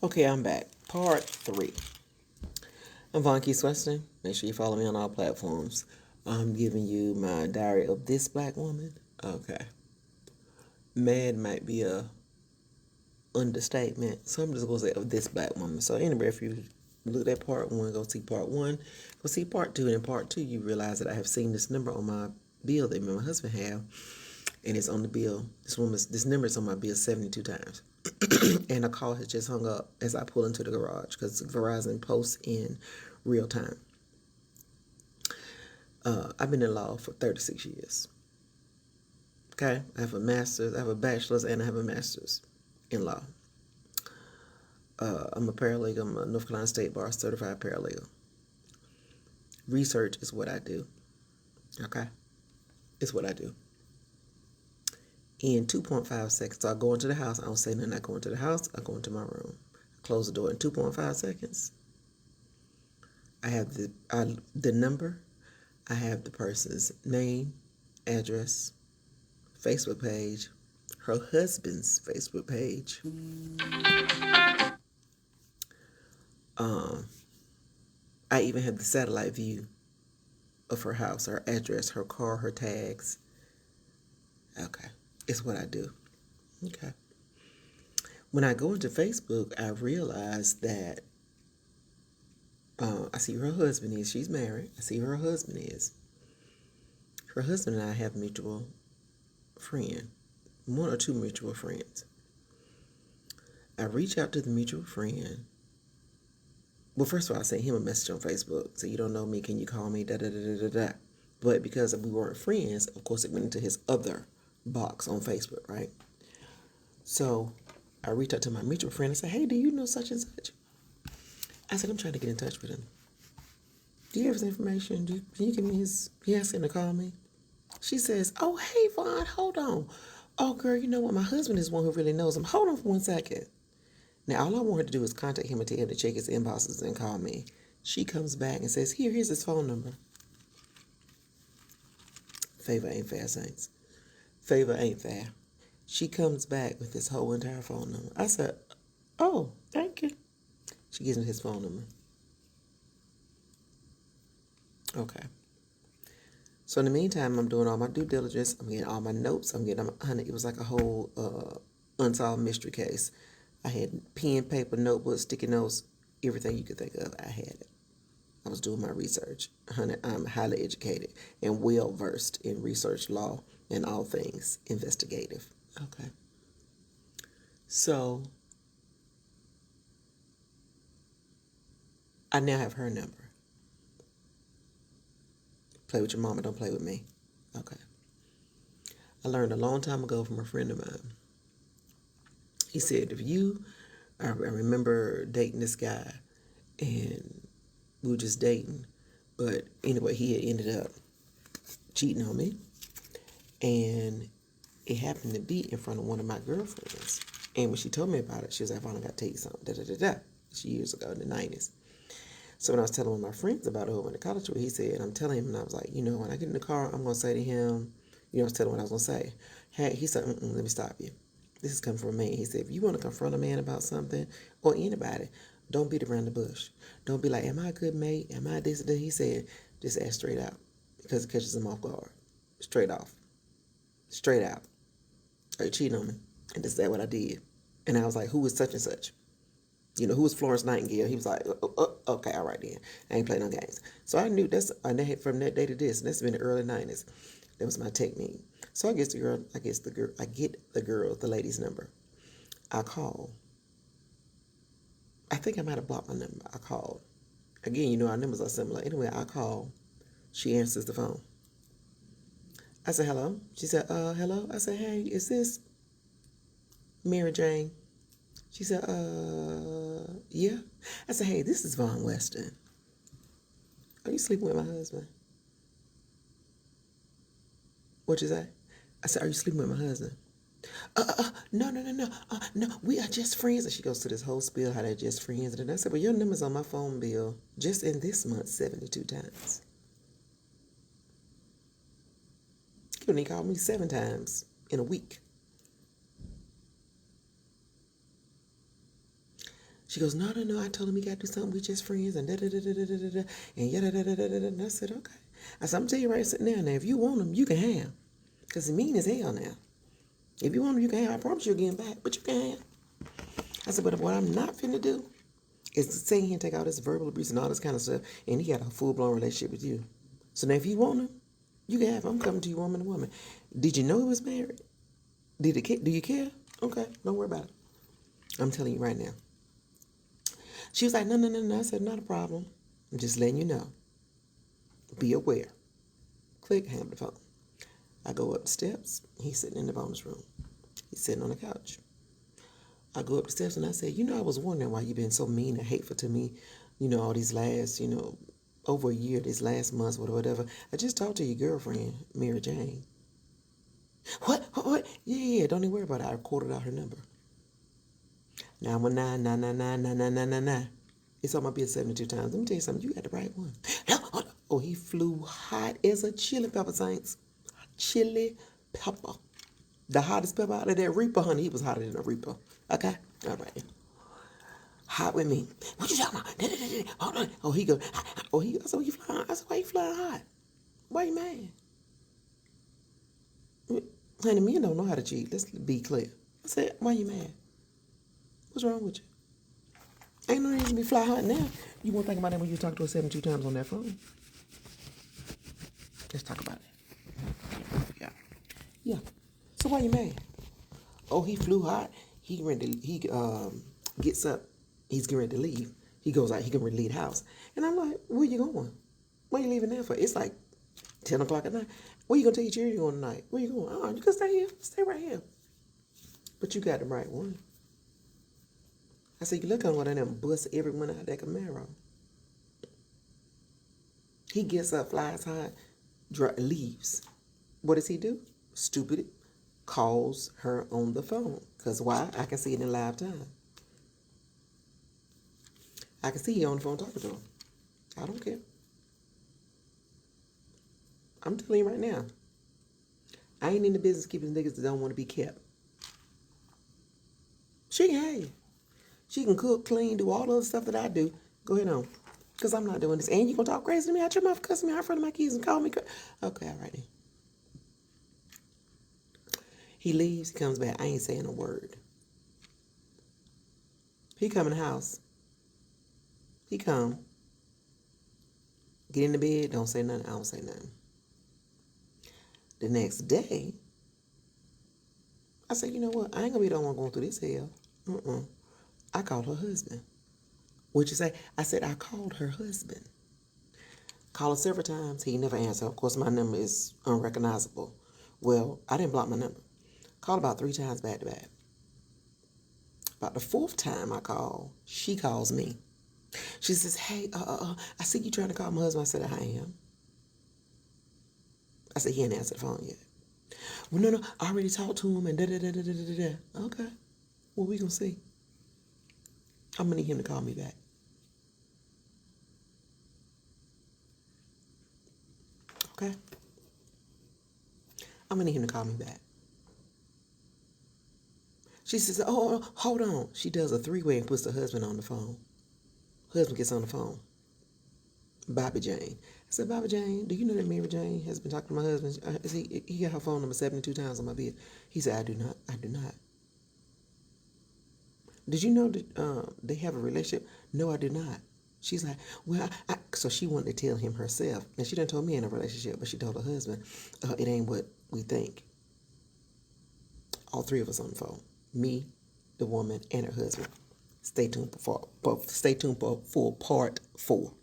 Okay, I'm back. Part 3. I'm Von Keys Weston. Make sure you follow me on all platforms. I'm giving you my diary of this black woman. Okay. Mad might be a understatement, so I'm just gonna say of this black woman. So anyway, if you look at part 1, go see part 1. Go see part 2, and in part 2 you realize that I have seen this number on my bill that me and my husband have, and it's on the bill. This number is on my bill 72 times. And a call has just hung up as I pull into the garage because Verizon posts in real time. I've been in law for 36 years. Okay, I have a master's, I have a bachelor's, and I have a master's in law. I'm a paralegal. I'm a North Carolina State Bar certified paralegal. Research is what I do. Okay, it's what I do. In 2.5 seconds, so I go into the house. I don't say nothing. I go into the house. I go into my room. I close the door in 2.5 seconds. I have the number. I have the person's name, address, Facebook page, her husband's Facebook page. I even have the satellite view of her house, her address, her car, her tags. Okay, it's what I do. Okay. When I go into Facebook, I realize that I see who her husband is. She's married. I see who her husband is. Her husband and I have mutual friend, one or two mutual friends. I reach out to the mutual friend. Well, first of all, I sent him a message on Facebook. So, you don't know me, can you call me? Da da da da da da. But because we weren't friends, of course, it went into his other box on Facebook, right? So I reached out to my mutual friend and said, hey, do you know such and such? I said, I'm trying to get in touch with him. Do you have his information? Can you give me his? He asked him to call me. She says, oh, hey, Vaughn, hold on. Oh, girl, you know what? My husband is one who really knows him. Hold on for 1 second. Now, all I want her to do is contact him and tell him to check his inboxes and call me. She comes back and says, here's his phone number. Favor ain't fair, Saints. Favor ain't fair. She comes back with his whole entire phone number. I said, oh, thank you. She gives me his phone number. Okay. So in the meantime, I'm doing all my due diligence. I'm getting all my notes. Honey, it was like a whole unsolved mystery case. I had pen, paper, notebooks, sticky notes, everything you could think of. I had it. I was doing my research. Honey, I'm highly educated and well versed in research law and all things investigative. Okay. So I now have her number. Play with your mama, don't play with me. Okay. I learned a long time ago from a friend of mine. He said, I remember dating this guy and we were just dating. But anyway, he had ended up cheating on me. And it happened to be in front of one of my girlfriends. And when she told me about it, she was like, I finally got to tell you something. Da, da, da, da. It's years ago in the 90s. So when I was telling one of my friends about it who went to college with, he said, I'm telling him, and I was like, when I get in the car, I'm going to say to him, I was telling him what I was going to say. Hey, he said, let me stop you. This is coming from me. He said, if you want to confront a man about something, or anybody, don't beat around the bush. Don't be like, am I a good mate? Am I this or that? He said, just ask straight out, because it catches him off guard. Straight off. Straight out. Are you cheating on me? And this is what I did. And I was like, who is such and such? Who was Florence Nightingale? He was like, okay, all right then. I ain't playing no games. So I knew from that day to this, and that's been the early 90s. That was my technique. So I get the lady's number. I call. I think I might have blocked my number. I called. Again, our numbers are similar. Anyway, I call. She answers the phone. I said, hello. She said, hello. I said, hey, is this Mary Jane? She said, yeah. I said, hey, this is Vaughn Weston. Are you sleeping with my husband? What'd you say? I said, are you sleeping with my husband? No, no, no, no. No, we are just friends. And she goes to this whole spiel how they're just friends. And I said, well, your number's on my phone bill just in this month 72 times. You only called me 7 times in a week. She goes, no, no, no. I told him we got to do something. We just friends and da da da da da da da. And yeah, da da da da da. And I said, okay. I said, I'm tell you right sitting there now. If you want him, you can have him. Because he mean as hell now. If you want him, you can have him. I promise you'll get him back. But you can have him. I said, but what I'm not finna do is to sit here and take all this verbal abuse and all this kind of stuff. And he got a full-blown relationship with you. So now if you want him, you can have him. I'm coming to you woman to woman. Did you know he was married? Do you care? Okay, don't worry about it. I'm telling you right now. She was like, no, no, no, no. I said, not a problem. I'm just letting you know. Be aware. Click, hang up the phone. I go up the steps. He's sitting in the bonus room. He's sitting on the couch. I go up the steps and I said, I was wondering why you've been so mean and hateful to me, all these last, over a year, these last months, whatever. I just talked to your girlfriend, Mary Jane. What? Yeah, don't even worry about it. I recorded out her number. 919-999-9999. It's on my bill 72 times. Let me tell you something. You got the right one. Oh, he flew hot as a chili pepper, Saints. Chili pepper. The hottest pepper out of that Reaper, honey. He was hotter than a Reaper. Okay? All right. Hot with me. What you talking about? Hold on. Oh, he go. I said, you flying? I said, why you flying hot? Why you mad? Honey, men don't know how to cheat. Let's be clear. I said, why you mad? What's wrong with you? Ain't no reason to be fly hot now. You won't think about that when you talk to her 72 times on that phone. Let's talk about it. Yeah. So why you mad? Oh, he flew hot. He gets up. He's getting ready to leave. He goes out. He can ready to leave the house. And I'm like, where you going? Where you leaving there for? It's like 10 o'clock at night. Where you gonna take your children going tonight? Where you going? Oh, you can stay here. Stay right here. But you got the right one. I said, you look on one of them bust everyone out that Camaro. He gets up, flies high, leaves. What does he do? Stupid. Calls her on the phone. Because why? I can see it in live time. I can see you on the phone talking to him. I don't care. I'm telling you right now. I ain't in the business keeping niggas that don't want to be kept. She can have you. She can cook, clean, do all the other stuff that I do. Go ahead on. Because I'm not doing this. And you going to talk crazy to me out your mouth, cuss me out in front of my kids and call me crazy. Okay, all right then. He leaves, he comes back. I ain't saying a word. He come in the house. He come. Get in the bed, don't say nothing. I don't say nothing. The next day, I said, you know what? I ain't going to be the one going through this hell. I called her husband. What'd you say? I said, I called her husband. Called her several times. He never answered. Of course, my number is unrecognizable. Well, I didn't block my number. Called about 3 times back to back. About the 4th time I call, she calls me. She says, hey, I see you trying to call my husband. I said, I am. I said, he ain't answered the phone yet. Well, no, I already talked to him and da-da-da-da-da-da-da. Okay. Well, we gonna see. I'm gonna need him to call me back. Okay? I'm gonna need him to call me back. She says, oh, hold on. She does a 3-way and puts the husband on the phone. Husband gets on the phone. Bobby Jane. I said, Bobby Jane, do you know that Mary Jane has been talking to my husband? He got her phone number 72 times on my bed. He said, I do not. Did you know that they have a relationship? No, I did not. She's like, well, so she wanted to tell him herself. And she done told me in a relationship, but she told her husband, it ain't what we think. All 3 of us on the phone. Me, the woman, and her husband. Stay tuned for part 4.